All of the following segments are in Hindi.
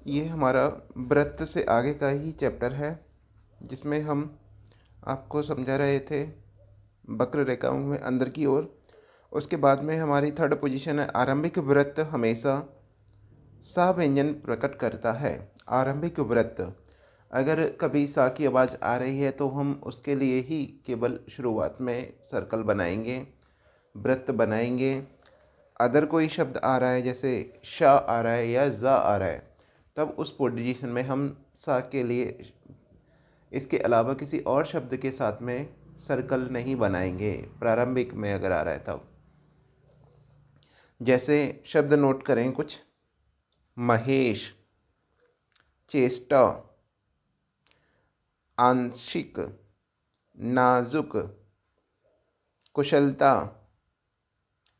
ये हमारा व्रत से आगे का ही चैप्टर है, जिसमें हम आपको समझा रहे थे वक्र रेखाओं में अंदर की ओर। उसके बाद में हमारी थर्ड पोजीशन है, आरंभिक व्रत हमेशा सा व्यंजन प्रकट करता है। आरंभिक व्रत, अगर कभी सा की आवाज़ आ रही है तो हम उसके लिए ही केवल शुरुआत में सर्कल बनाएंगे, व्रत बनाएंगे। अदर कोई शब्द आ रहा है, जैसे शा आ रहा है या ज़ा आ रहा है, तब उस पोजीशन में हम सा के लिए इसके अलावा किसी और शब्द के साथ में सर्कल नहीं बनाएंगे, प्रारंभिक में अगर आ रहा है तब। जैसे शब्द नोट करें कुछ, महेश, चेष्टा, आंशिक, नाजुक, कुशलता,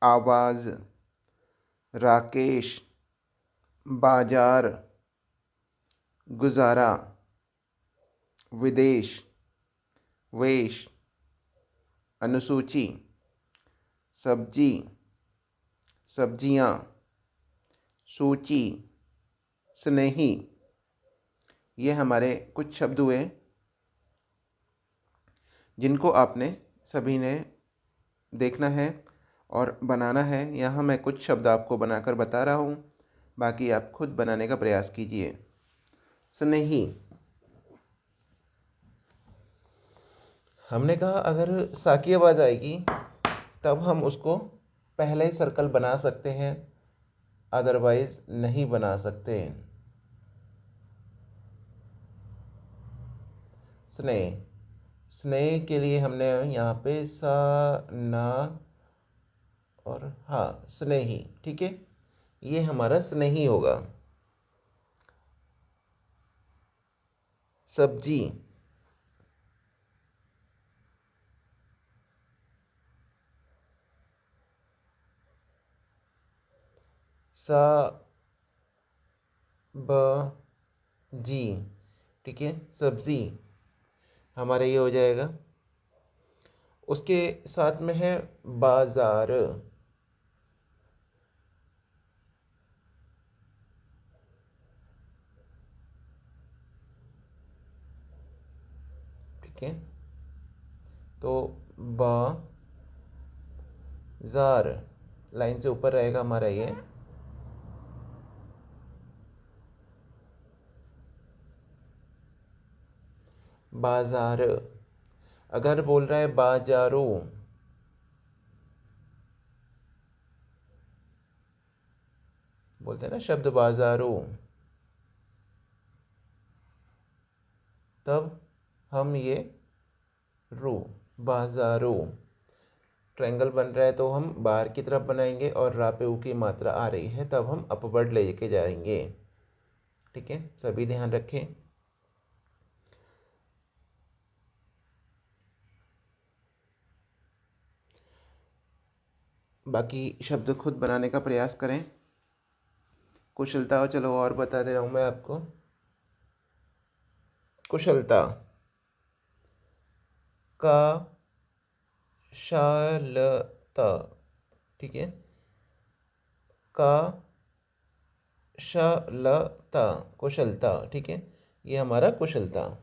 आवाज़, राकेश, बाजार, गुजारा, विदेश, वेश, अनुसूची, सब्जी, सब्जियाँ, सूची, स्नेही। ये हमारे कुछ शब्द हुए जिनको आपने सभी ने देखना है और बनाना है। यहाँ मैं कुछ शब्द आपको बनाकर बता रहा हूँ, बाकी आप खुद बनाने का प्रयास कीजिए। स्नेही, हमने कहा अगर सा की आवाज़ आएगी तब हम उसको पहले ही सर्कल बना सकते हैं, अदरवाइज नहीं बना सकते। स्नेह, स्नेह के लिए हमने यहाँ पे सा, ना और हाँ स्नेही, ठीक है, ये हमारा स्नेही होगा। सब्जी, सा ब जी, ठीक है, सब्जी हमारा ये हो जाएगा। उसके साथ में है बाजार, ठीक है, तो बाजार लाइन से ऊपर रहेगा हमारा ये। बाजार, अगर बोल रहा है बाजारो, बोलते हैं ना शब्द बाजारो, तब हम ये रो, बाजारो, ट्रायंगल बन रहा है तो हम बाहर की तरफ बनाएंगे और रा पे ऊ की मात्रा आ रही है तब हम अपवर्ड लेके जाएंगे, ठीक है, सभी ध्यान रखें। बाकी शब्द खुद बनाने का प्रयास करें। कुशलता, चलो और बता दे रहा हूँ मैं आपको। कुशलता, का शालता, ठीक है, का शालता, कुशलता, ठीक है, ये हमारा कुशलता।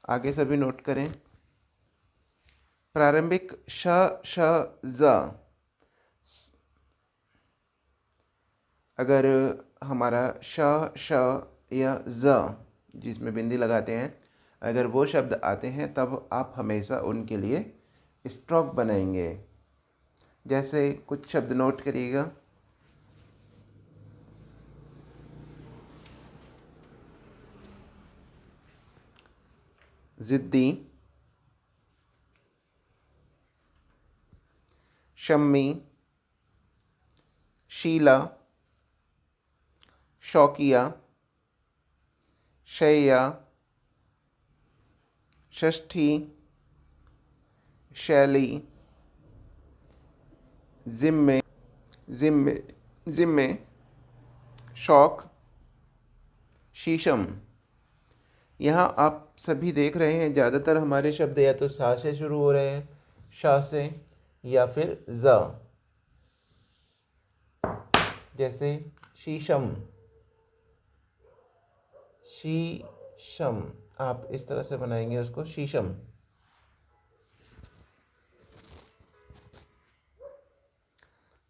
आगे सभी नोट करें। प्रारंभिक श, श, ज, अगर हमारा श, श या ज जिसमें बिंदी लगाते हैं, अगर वो शब्द आते हैं तब आप हमेशा उनके लिए स्ट्रोक बनाएंगे। जैसे कुछ शब्द नोट करिएगा। ज़िद्दी, शम्मी, शीला, शौकिया, शैया, षष्ठी, शैली, जिम्मे, जिम्मे, जिम्मे, शौक, शीशम। यहाँ आप सभी देख रहे हैं ज़्यादातर हमारे शब्द या तो सा से शुरू हो रहे हैं, शा से, या फिर ज, जैसे शीशम, शीशम, आप इस तरह से बनाएंगे उसको, शीशम।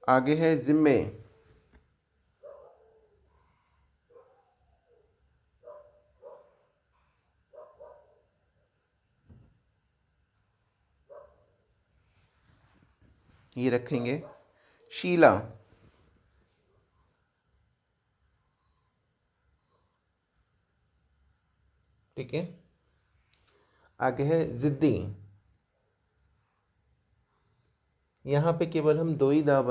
आगे है जिम्मे, ये रखेंगे। शीला, ठीक है। आगे है जिद्दी, यहाँ पे केवल हम दो ही दा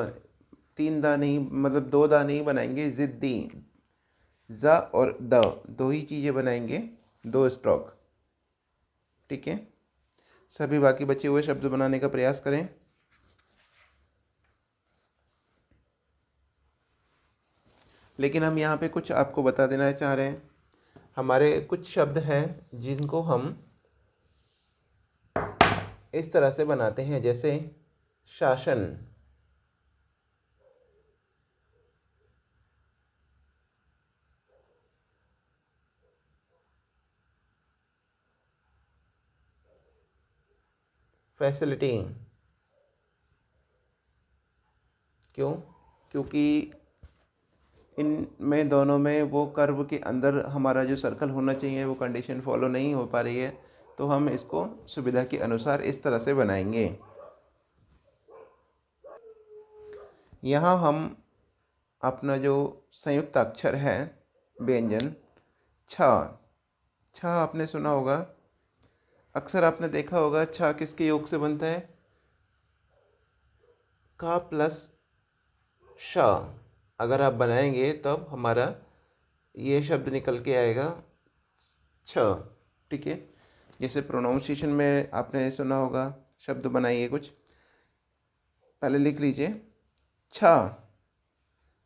तीन दा नहीं, मतलब दो दा नहीं बनाएंगे, जिद्दी, ज और द, दो ही चीज़ें बनाएंगे, दो स्ट्रोक, ठीक है। सभी बाकी बचे हुए शब्द बनाने का प्रयास करें। लेकिन हम यहाँ पे कुछ आपको बता देना चाह रहे हैं। हमारे कुछ शब्द हैं जिनको हम इस तरह से बनाते हैं, जैसे शासन, फैसिलिटी। क्यों? क्योंकि इनमें दोनों में वो कर्व के अंदर हमारा जो सर्कल होना चाहिए वो कंडीशन फॉलो नहीं हो पा रही है, तो हम इसको सुविधा के अनुसार इस तरह से बनाएंगे। यहाँ हम अपना जो संयुक्त अक्षर है व्यंजन छ, छ आपने सुना होगा, अक्सर आपने देखा होगा छ किसके योग से बनता है, का प्लस श। अगर आप बनाएंगे तब हमारा ये शब्द निकल के आएगा छ, ठीक है। जैसे प्रोनाउंसिएशन में आपने सुना होगा, शब्द बनाइए कुछ, पहले लिख लीजिए छ,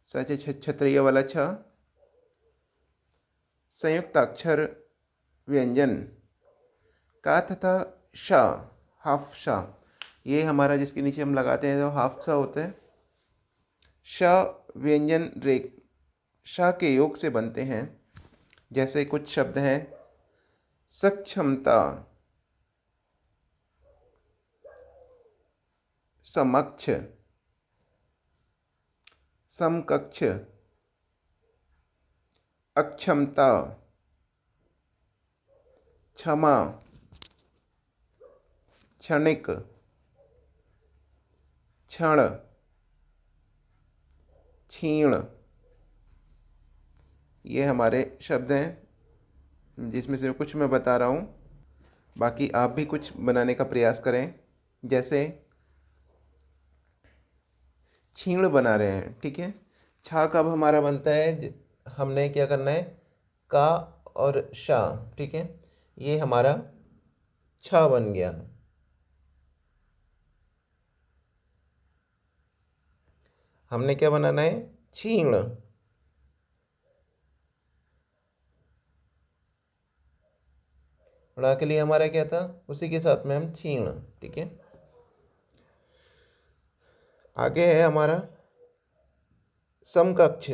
सच क्षत्रिय वाला छ, संयुक्त अक्षर व्यंजन का तथा श, हाफ श, ये हमारा जिसके नीचे हम लगाते हैं तो हाफ सा होता है। श व्यंजन रेख श के योग से बनते हैं। जैसे कुछ शब्द हैं, सक्षमता, समक्ष, समकक्ष, अक्षमता, क्षमा, क्षणिक, क्षण, क्षीण, ये हमारे शब्द हैं जिसमें से कुछ मैं बता रहा हूँ, बाकी आप भी कुछ बनाने का प्रयास करें। जैसे छीण बना रहे हैं, ठीक है। छा कब हमारा बनता है, हमने क्या करना है, का और शा, ठीक है, ये हमारा छा बन गया। हमने क्या बनाना है, छीण। ड़ा के लिए हमारा क्या था, उसी के साथ में हम छीण, ठीक है। आगे है हमारा समकक्ष,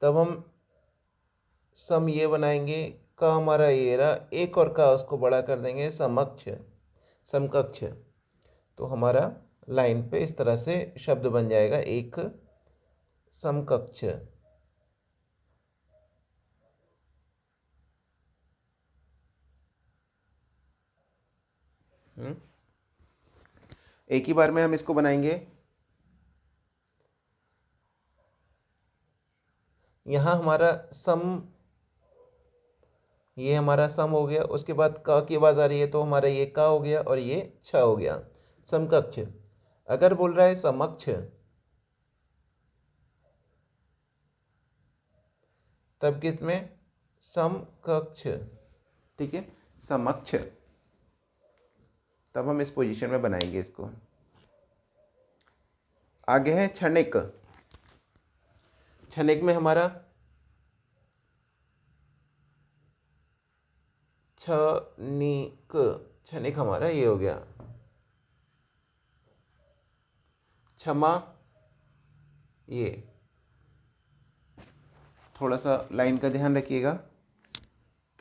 तब हम सम ये बनाएंगे, का हमारा ये रहा एक, और का उसको बड़ा कर देंगे समक्ष, समकक्ष, तो हमारा लाइन पे इस तरह से शब्द बन जाएगा, एक समकक्ष। एक ही बार में हम इसको बनाएंगे। यहाँ हमारा सम, ये हमारा सम हो गया, उसके बाद का की आवाज आ रही है तो हमारा ये का हो गया और ये छ हो गया, समकक्ष। अगर बोल रहा है समक्ष, तब किस में, समकक्ष, ठीक है, समक्ष, तब हम इस पोजीशन में बनाएंगे इसको। आगे है क्षणिक, क्षणिक में हमारा क्षणिक, क्षणिक हमारा ये हो गया। क्षमा, ये थोड़ा सा लाइन का ध्यान रखिएगा,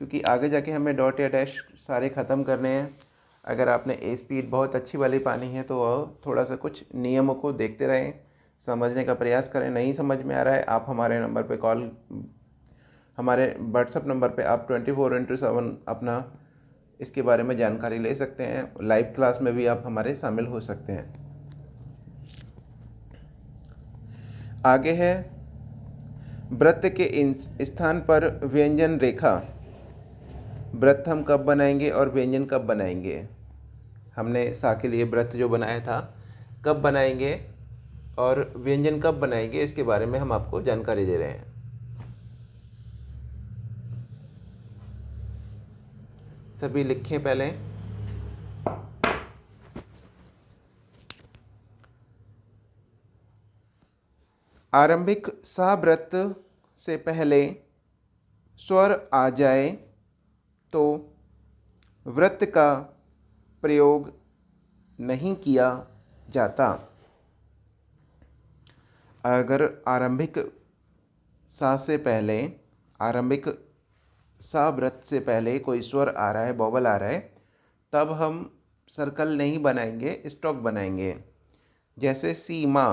क्योंकि आगे जाके हमें डॉट या डैश सारे ख़त्म करने हैं। अगर आपने ए स्पीड बहुत अच्छी वाली पानी है तो थोड़ा सा कुछ नियमों को देखते रहें, समझने का प्रयास करें। नहीं समझ में आ रहा है, आप हमारे नंबर पे कॉल, हमारे व्हाट्सअप नंबर पे आप 24/7 अपना इसके बारे में जानकारी ले सकते हैं। लाइव क्लास में भी आप हमारे शामिल हो सकते हैं। आगे है वृत्त के स्थान पर व्यंजन रेखा। वृत्त हम कब बनाएंगे और व्यंजन कब बनाएंगे? हमने सा के लिए वृत्त जो बनाया था कब बनाएंगे और व्यंजन कब बनाएंगे, इसके बारे में हम आपको जानकारी दे रहे हैं। सभी लिखें पहले। आरंभिक सा वृत्त से पहले स्वर आ जाए तो वृत्त का प्रयोग नहीं किया जाता। अगर आरंभिक सा से पहले, आरंभिक सा वृत्त से पहले कोई स्वर आ रहा है, बॉबल आ रहा है, तब हम सर्कल नहीं बनाएंगे, स्टॉक बनाएंगे। जैसे सीमा,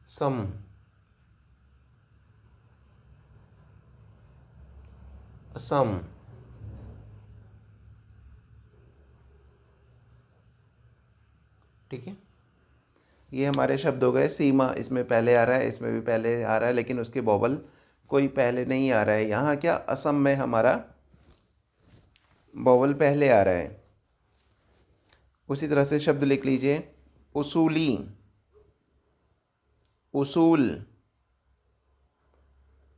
सम, असम, ठीक है। ये हमारे शब्द हो गए। सीमा इसमें पहले आ रहा है, इसमें भी पहले आ रहा है, लेकिन उसके बॉबल कोई पहले नहीं आ रहा है। यहाँ क्या, असम में हमारा बॉबल पहले आ रहा है। उसी तरह से शब्द लिख लीजिए, उसूली, उसूल,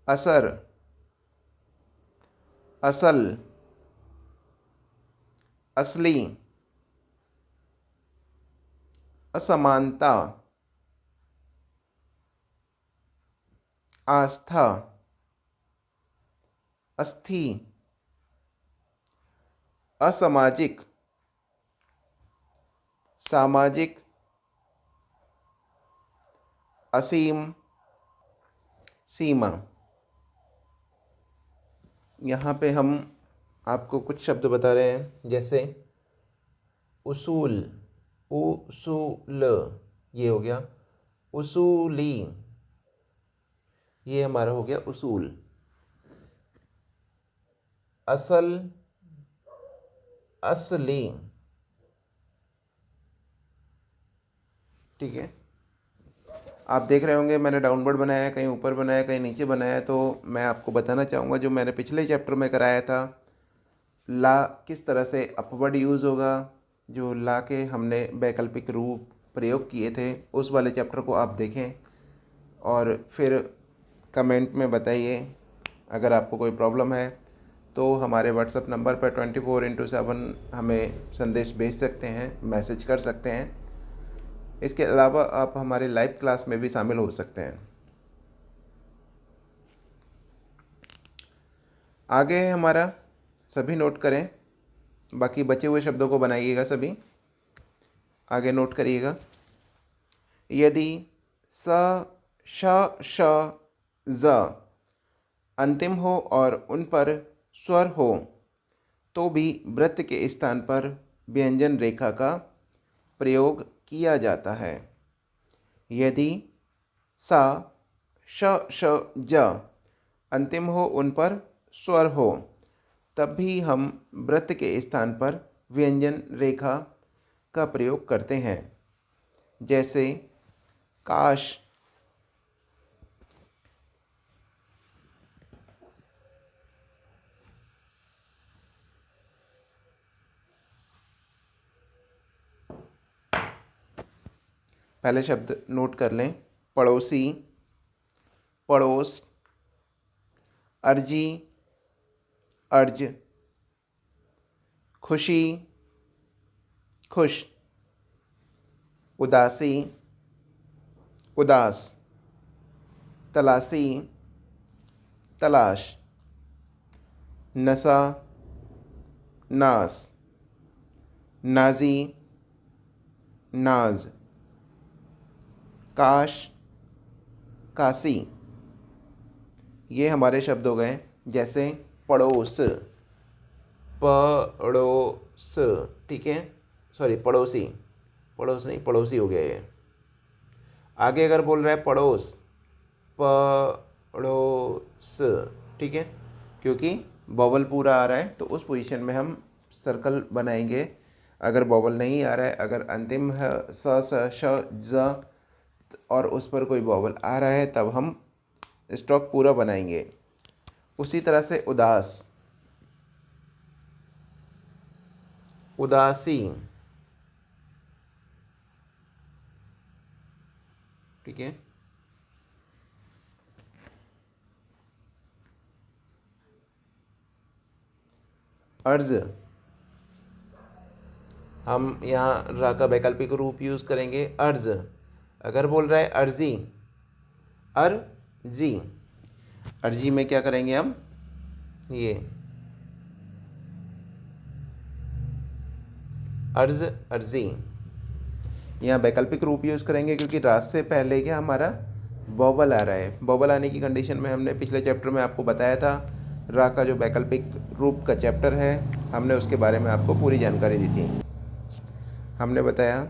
असर, असल, असली, असमानता, आस्था, अस्थि, असामाजिक, सामाजिक, असीम, सीमा। यहाँ पे हम आपको कुछ शब्द बता रहे हैं, जैसे उसूल, उसूल, ये हो गया। उसूली, ये हमारा हो गया उसूल। असल, असली, ठीक है। आप देख रहे होंगे मैंने डाउनवर्ड बनाया है, कहीं ऊपर बनाया है, कहीं नीचे बनाया है। तो मैं आपको बताना चाहूँगा, जो मैंने पिछले चैप्टर में कराया था, ला किस तरह से अपवर्ड यूज़ होगा, जो ला के हमने वैकल्पिक रूप प्रयोग किए थे, उस वाले चैप्टर को आप देखें और फिर कमेंट में बताइए। अगर आपको कोई प्रॉब्लम है तो हमारे व्हाट्सएप नंबर पर 24/7 हमें संदेश भेज सकते हैं, मैसेज कर सकते हैं। इसके अलावा आप हमारे लाइव क्लास में भी शामिल हो सकते हैं। आगे है हमारा, सभी नोट करें, बाकी बचे हुए शब्दों को बनाइएगा सभी। आगे नोट करिएगा। यदि स, श, श, ज अंतिम हो और उन पर स्वर हो तो भी वृत्त के स्थान पर व्यंजन रेखा का प्रयोग किया जाता है। यदि सा, श, श, ज अंतिम हो, उन पर स्वर हो, तब भी हम वृत्त के स्थान पर व्यंजन रेखा का प्रयोग करते हैं। जैसे काश, पहले शब्द नोट कर लें, पड़ोसी, पड़ोस, अर्जी, अर्ज, खुशी, खुश। उदासी, उदास, तलाशी, तलाश, नशा, नास, नाजी, नाज, काश, काशी। ये हमारे शब्द हो गए। जैसे पड़ोस, पड़ोस, ठीक है, सॉरी पड़ोसी, पड़ोस नहीं पड़ोसी हो गया ये। आगे अगर बोल रहा है पड़ोस, पड़ोस, ठीक है, क्योंकि बॉबल पूरा आ रहा है तो उस पोजीशन में हम सर्कल बनाएंगे। अगर बॉबल नहीं आ रहा है, अगर अंतिम है स स श ज और उस पर कोई बॉबल आ रहा है, तब हम स्टॉक पूरा बनाएंगे। उसी तरह से उदास, उदासी, ठीक है। अर्ज, हम यहाँ रा का वैकल्पिक रूप यूज़ करेंगे अर्ज। अगर बोल रहा है अर्जी, अर्जी, अर्जी में क्या करेंगे हम, ये अर्ज, अर्जी। यहाँ वैकल्पिक रूप यूज़ करेंगे क्योंकि रात से पहले क्या हमारा बॉबल आ रहा है। बॉबल आने की कंडीशन में हमने पिछले चैप्टर में आपको बताया था, रा का जो वैकल्पिक रूप का चैप्टर है, हमने उसके बारे में आपको पूरी जानकारी दी थी। हमने बताया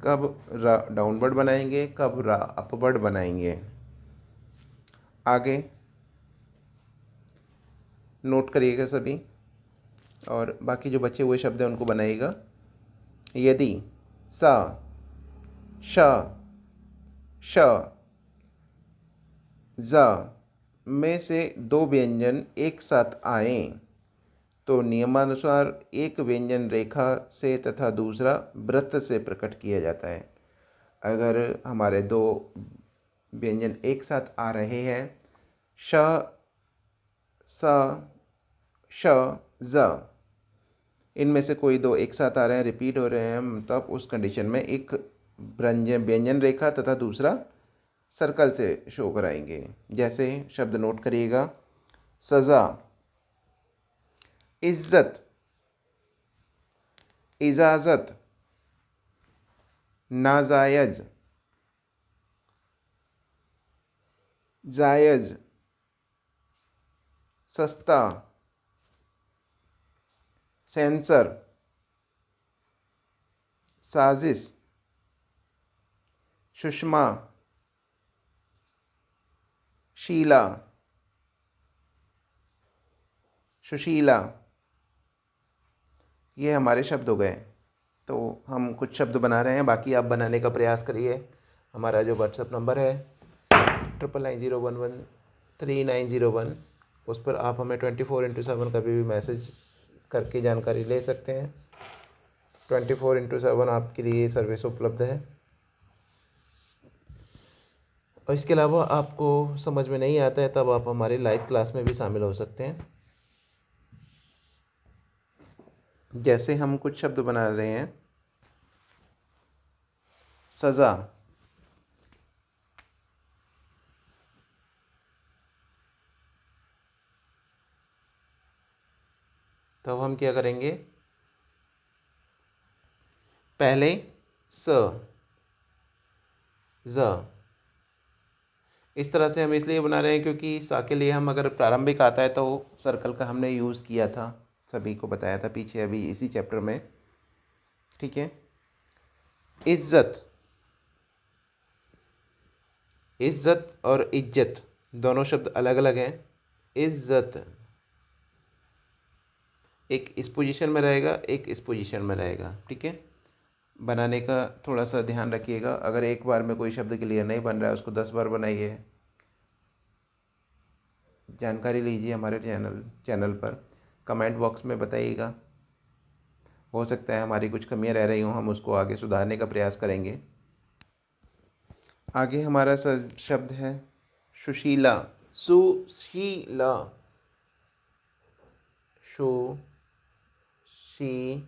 कब रा डाउनवर्ड बनाएंगे, कब रा अपवर्ड बनाएंगे। आगे नोट करिएगा सभी, और बाकी जो बचे हुए शब्द हैं उनको बनाइएगा। यदि सा, श, श, ज में से दो व्यंजन एक साथ आएं तो नियमानुसार एक व्यंजन रेखा से तथा दूसरा वृत्त से प्रकट किया जाता है। अगर हमारे दो व्यंजन एक साथ आ रहे हैं, श, स, श, ज, इनमें से कोई दो एक साथ आ रहे हैं, रिपीट हो रहे हैं, तब उस कंडीशन में एक व्यंजन रेखा तथा दूसरा सर्कल से शो कराएंगे। जैसे शब्द नोट करिएगा, सज़ा, इज्जत, इजाज़त, नाजायज, जायज, सस्ता, सेंसर, साजिश, सुषमा, शीला, सुशीला। ये हमारे शब्द हो गए। तो हम कुछ शब्द बना रहे हैं, बाकी आप बनाने का प्रयास करिए। हमारा जो व्हाट्सएप नंबर है 9990139001, उस पर आप हमें 24/7 कभी भी मैसेज करके जानकारी ले सकते हैं। 24/7 आपके लिए सर्विस उपलब्ध है। और इसके अलावा आपको समझ में नहीं आता है, तब आप हमारे लाइव क्लास में भी शामिल हो सकते हैं। जैसे हम कुछ शब्द बना रहे हैं, सज़ा, तब हम क्या करेंगे, पहले स, ज, इस तरह से हम इसलिए बना रहे हैं क्योंकि सा के लिए हम अगर प्रारंभिक आता है तो सर्कल का हमने यूज़ किया था, सभी को बताया था पीछे अभी इसी चैप्टर में, ठीक है। इज्जत, इज्जत और इज्जत दोनों शब्द अलग अलग हैं। इज्जत एक इस पोजीशन में रहेगा, एक इस पोजीशन में रहेगा, ठीक है। बनाने का थोड़ा सा ध्यान रखिएगा। अगर एक बार में कोई शब्द क्लियर नहीं बन रहा है, उसको 10 बार बनाइए। जानकारी लीजिए हमारे चैनल पर, कमेंट बॉक्स में बताइएगा। हो सकता है हमारी कुछ कमियां रह रही हों, हम उसको आगे सुधारने का प्रयास करेंगे। आगे हमारा शब्द है सुशीला, सुशीला, सुशीला,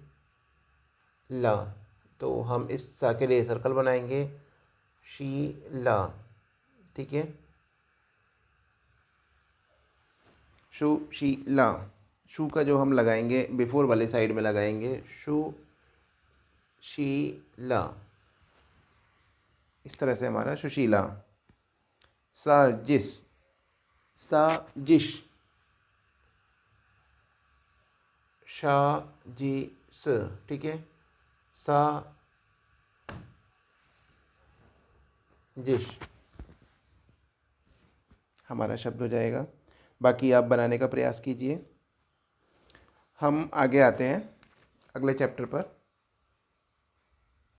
तो हम इस सा के लिए सर्कल बनाएंगे, शीला, ठीक है, सुशीला। शू का जो हम लगाएंगे बिफोर वाले साइड में लगाएंगे, सुशीला, इस तरह से हमारा सुशीला। साजिश, साजिश, साजिश, ठीक है, साजिश हमारा शब्द हो जाएगा। बाकी आप बनाने का प्रयास कीजिए। हम आगे आते हैं अगले चैप्टर पर।